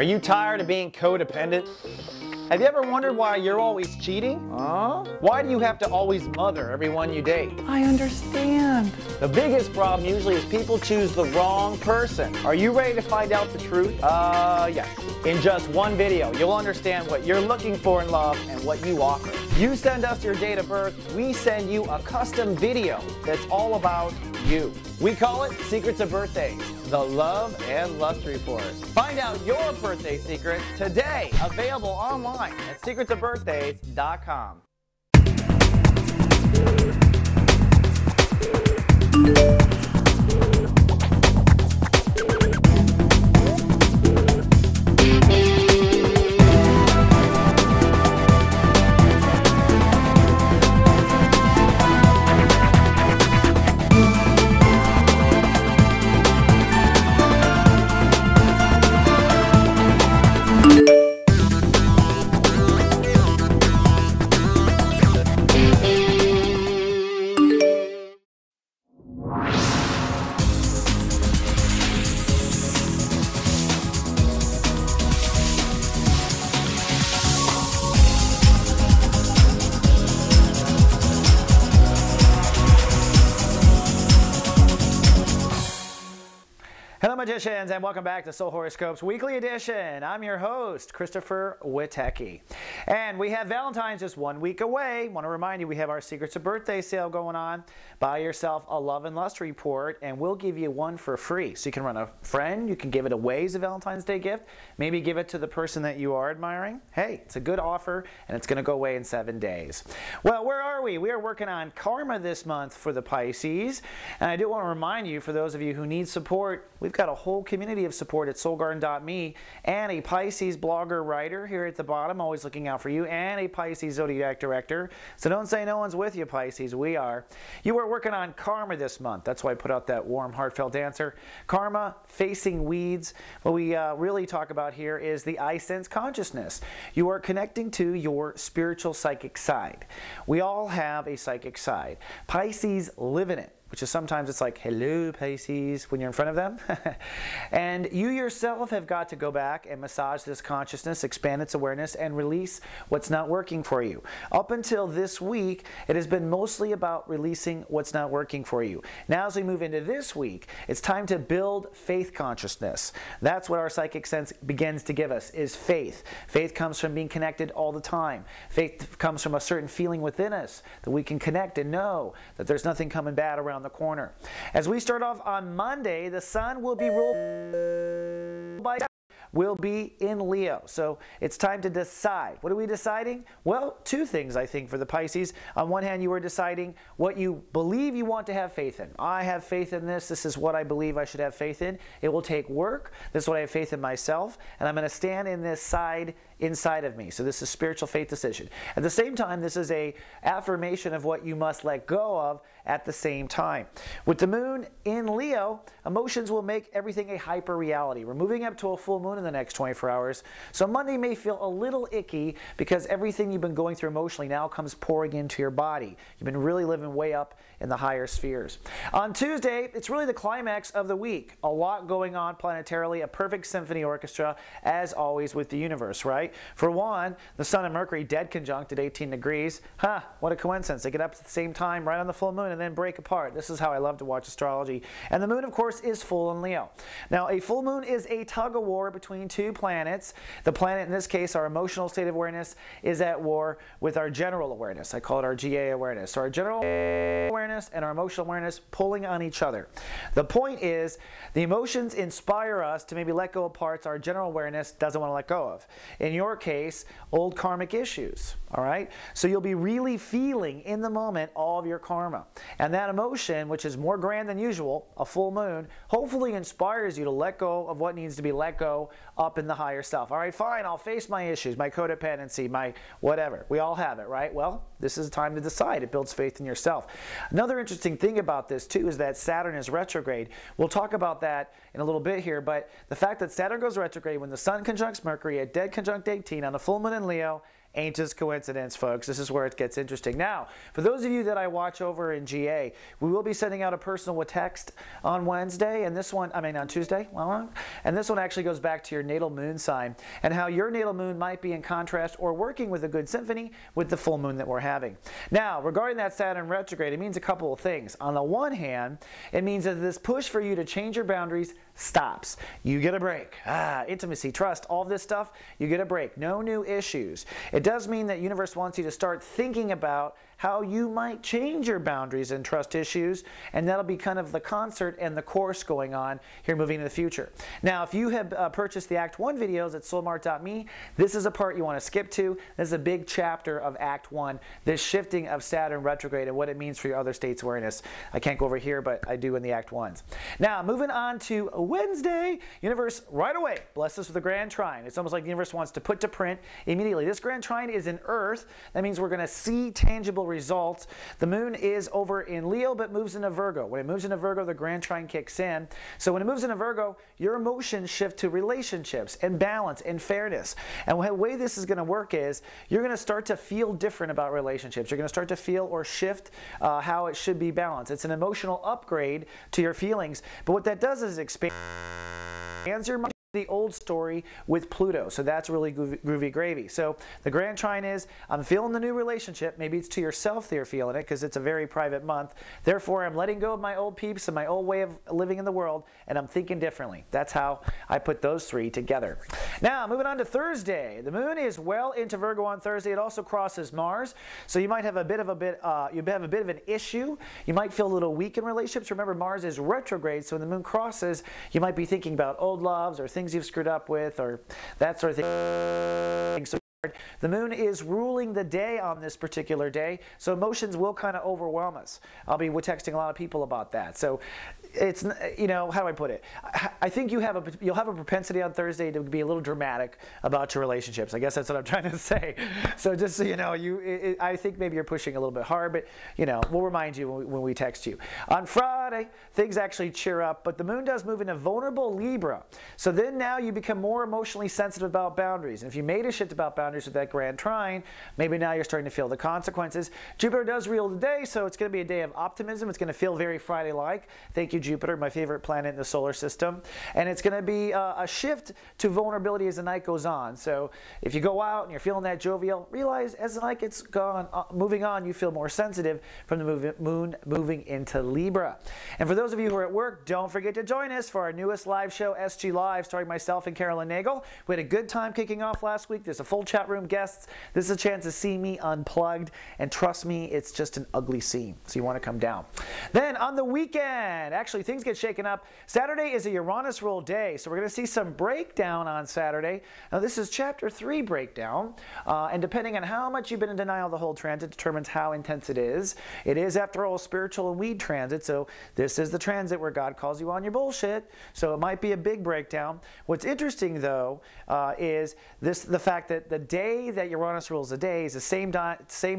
Are you tired of being codependent? Have you ever wondered why you're always cheating? Why do you have to always mother everyone you date? I understand. The biggest problem usually is people choose the wrong person. Are you ready to find out the truth? Yes. In just one video, you'll understand what you're looking for in love and what you offer. You send us your date of birth, we send you a custom video that's all about you. We call it Secrets of Birthdays, the Love and Lust Report. Find out your birthday secrets today, available online at secretsofbirthdays.com. Hello magicians, and welcome back to Soul Horoscopes Weekly Edition. I'm your host, Christopher Witecki. And we have Valentine's just 1 week away. Want to remind you, we have our Secrets of Birthday sale going on. Buy yourself a Love and Lust Report, and we'll give you one for free. So you can run a friend, you can give it away as a Valentine's Day gift, maybe give it to the person that you are admiring. Hey, it's a good offer, and it's going to go away in 7 days. Well, where are we? We are working on karma this month for the Pisces. And I do want to remind you, for those of you who need support, we've got a whole community of support at soulgarden.me, and a Pisces blogger writer here at the bottom, always looking out for you, and a Pisces Zodiac director. So don't say no one's with you, Pisces. We are. You are working on karma this month. That's why I put out that warm, heartfelt answer. Karma, facing weeds. What we really talk about here is the I sense consciousness. You are connecting to your spiritual psychic side. We all have a psychic side. Pisces live in it, which is sometimes it's like, hello Pisces, when you're in front of them. And you yourself have got to go back and massage this consciousness, expand its awareness, and release what's not working for you. Up until this week, it has been mostly about releasing what's not working for you. Now as we move into this week, it's time to build faith consciousness. That's what our psychic sense begins to give us, is faith. Faith comes from being connected all the time. Faith comes from a certain feeling within us that we can connect and know that there's nothing coming bad around the corner. As we start off on Monday, the sun will be ruled by will be in Leo. So it's time to decide. What are we deciding? Well, two things I think for the Pisces. On one hand, you are deciding what you believe you want to have faith in. I have faith in this. This is what I believe I should have faith in. It will take work. This is what I have faith in myself. And I'm going to stand in this side inside of me. So this is spiritual faith decision. At the same time, this is a affirmation of what you must let go of at the same time. With the moon in Leo, emotions will make everything a hyper reality. We're moving up to a full moon in the next 24 hours. So Monday may feel a little icky because everything you've been going through emotionally now comes pouring into your body. You've been really living way up in the higher spheres. On Tuesday, it's really the climax of the week. A lot going on planetarily, a perfect symphony orchestra, as always with the universe, right? For one, the Sun and Mercury dead conjunct at 18 degrees. What a coincidence. They get up at the same time right on the full moon and then break apart. This is how I love to watch astrology. And the moon, of course, is full in Leo. Now, a full moon is a tug-of-war between two planets. The planet, in this case, our emotional state of awareness, is at war with our general awareness. I call it our GA awareness. So our general awareness and our emotional awareness pulling on each other. The point is, the emotions inspire us to maybe let go of parts our general awareness doesn't want to let go of. In your case, old karmic issues, all right? So you'll be really feeling in the moment all of your karma. And that emotion, which is more grand than usual, a full moon, hopefully inspires you to let go of what needs to be let go up in the higher self. All right, fine, I'll face my issues, my codependency, my whatever. We all have it, right? Well, this is time to decide. It builds faith in yourself. Another interesting thing about this, too, is that Saturn is retrograde. We'll talk about that in a little bit here, but the fact that Saturn goes retrograde when the Sun conjuncts Mercury at dead conjunct 18 on the full moon in Leo Ain't just coincidence, folks. This is where it gets interesting. Now, for those of you that I watch over in GA, we will be sending out a personal with text on Wednesday, and this one, on Tuesday, and this one actually goes back to your natal moon sign and how your natal moon might be in contrast or working with a good symphony with the full moon that we're having. Now, regarding that Saturn retrograde, it means a couple of things. On the one hand, it means that this push for you to change your boundaries stops. You get a break. Intimacy, trust, all this stuff, you get a break. No new issues. It does mean that universe wants you to start thinking about how you might change your boundaries and trust issues, and that'll be kind of the concert and the course going on here moving into the future. Now, if you have purchased the Act 1 videos at soulmart.me, this is a part you want to skip to. This is a big chapter of Act 1, this shifting of Saturn retrograde and what it means for your other states' awareness. I can't go over here, but I do in the Act 1s. Now, moving on to Wednesday, universe right away bless us with a grand trine. It's almost like the universe wants to put to print immediately. This grand trine is in Earth. That means we're going to see tangible results. The moon is over in Leo but moves into Virgo. When it moves into Virgo, the grand trine kicks in. So when it moves into Virgo, your emotions shift to relationships and balance and fairness. And the way this is going to work is you're going to start to feel different about relationships. You're going to start to feel or shift how it should be balanced. It's an emotional upgrade to your feelings. But what that does is expand your mind. The old story with Pluto, so that's really groovy gravy. So the grand trine is, I'm feeling the new relationship. Maybe it's to yourself that you're feeling it because it's a very private month. Therefore, I'm letting go of my old peeps and my old way of living in the world, and I'm thinking differently. That's how I put those three together. Now, moving on to Thursday. The moon is well into Virgo on Thursday. It also crosses Mars, so you might have a bit of an issue. You might feel a little weak in relationships. Remember, Mars is retrograde, so when the moon crosses, you might be thinking about old loves or things you've screwed up with or that sort of thing. So the moon is ruling the day on this particular day, so emotions will kind of overwhelm us. I'll be texting a lot of people about that. So it's, you know, how do I put it? I think you'll have a propensity on Thursday to be a little dramatic about your relationships. I guess that's what I'm trying to say. So just so you know, I think maybe you're pushing a little bit hard, but you know, we'll remind you when we text you. On Friday, things actually cheer up, but the moon does move into vulnerable Libra. So then now you become more emotionally sensitive about boundaries. And if you made a shift about boundaries with that grand trine, maybe now you're starting to feel the consequences. Jupiter does rule the day, so it's going to be a day of optimism. It's going to feel very Friday-like. Thank you, Jupiter, my favorite planet in the solar system. And it's going to be a shift to vulnerability as the night goes on. So if you go out and you're feeling that jovial, realize as the night gets moving on, you feel more sensitive from the moon moving into Libra. And for those of you who are at work, don't forget to join us for our newest live show, SG Live, starring myself and Carolyn Nagel. We had a good time kicking off last week. There's a full chat room, guests. This is a chance to see me unplugged, and trust me, it's just an ugly scene, so you want to come down. Then on the weekend, actually things get shaken up. Saturday is a Uranus rule day, so we're going to see some breakdown on Saturday. Now this is chapter 3 breakdown, and depending on how much you've been in denial the whole transit determines how intense it is. It is, after all, spiritual and weed transit, so this is the transit where God calls you on your bullshit, so it might be a big breakdown. What's interesting though is the fact that the day that Uranus rules the day is the same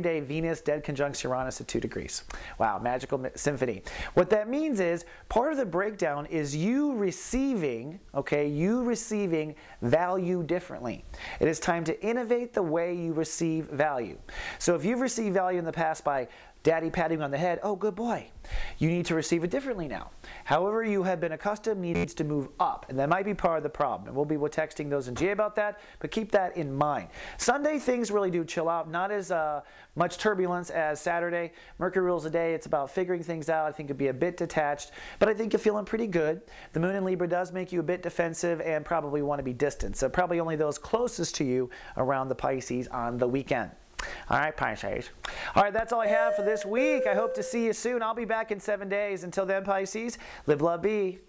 day Venus dead conjuncts Uranus at 2 degrees. Wow, magical symphony. What that means is part of the breakdown is you receiving, okay, you receiving value differently. It is time to innovate the way you receive value. So if you've received value in the past by daddy patting you on the head, oh, good boy. You need to receive it differently now. However you have been accustomed needs to move up, and that might be part of the problem. And we'll be texting those in GA about that, but keep that in mind. Sunday, things really do chill out. Not as much turbulence as Saturday. Mercury rules the day. It's about figuring things out. I think it'd be a bit detached, but I think you're feeling pretty good. The moon in Libra does make you a bit defensive and probably want to be distant. So probably only those closest to you around the Pisces on the weekend. All right, Pisces. All right, that's all I have for this week. I hope to see you soon. I'll be back in 7 days. Until then, Pisces, live, love, be.